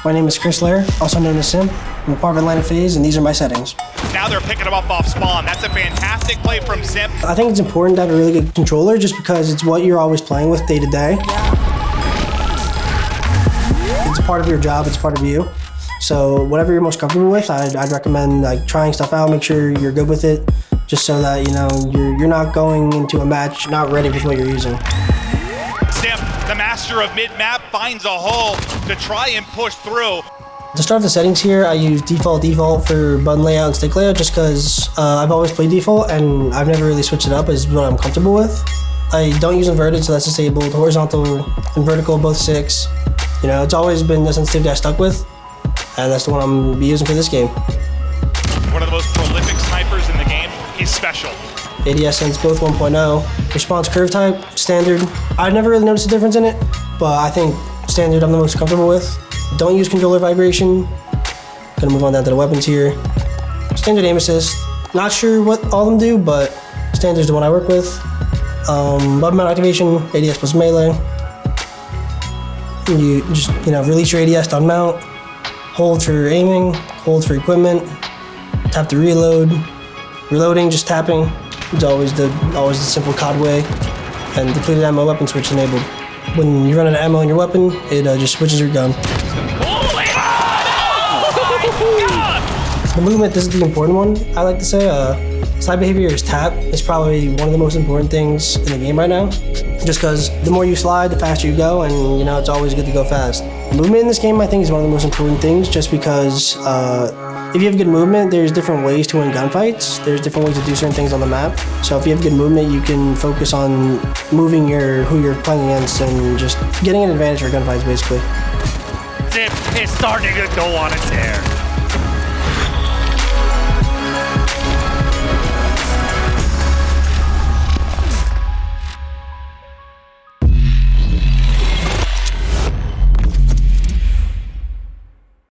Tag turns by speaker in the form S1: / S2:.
S1: My name is Lehr, also known as Simp. I'm a part of Atlanta FaZe, and these are my settings.
S2: Now they're picking him up off spawn. That's a fantastic play from Simp.
S1: I think it's important to have a really good controller just because it's what you're always playing with day to day. It's a part of your job, it's part of you. So whatever you're most comfortable with, I'd recommend like trying stuff out, make sure you're good with it, just so that you're not going into a match not ready with what you're using.
S2: Simp, the master of mid-map, finds a hole to try and push through.
S1: To start the settings here, I use default for button layout and stick layout just because I've always played default and I've never really switched it up as what I'm comfortable with. I don't use inverted, so that's disabled. Horizontal and vertical, both 6. It's always been the sensitivity I stuck with, and that's the one I'm gonna be using for this game.
S2: One of the most prolific snipers in the game. He's special.
S1: ADS sense both 1.0. Response curve type, standard. I've never really noticed a difference in it, but I think standard I'm the most comfortable with. Don't use controller vibration. Gonna move on down to the weapons here. Standard aim assist. Not sure what all of them do, but standard's the one I work with. Button mount activation, ADS plus melee. You just, release your ADS to unmount. Hold for aiming, hold for equipment. Tap to reload. Reloading, just tapping. It's always the simple COD way. And depleted ammo weapon switch enabled. When you run out of ammo in your weapon, it just switches your gun. The movement, this is the important one, I like to say. Slide behavior is tap. It's probably one of the most important things in the game right now. Just because the more you slide, the faster you go, and it's always good to go fast. Movement in this game, I think, is one of the most important things just because if you have good movement, there's different ways to win gunfights. There's different ways to do certain things on the map. So if you have good movement, you can focus on moving who you're playing against and just getting an advantage for gunfights, basically.
S3: Simp is starting to go on a tear.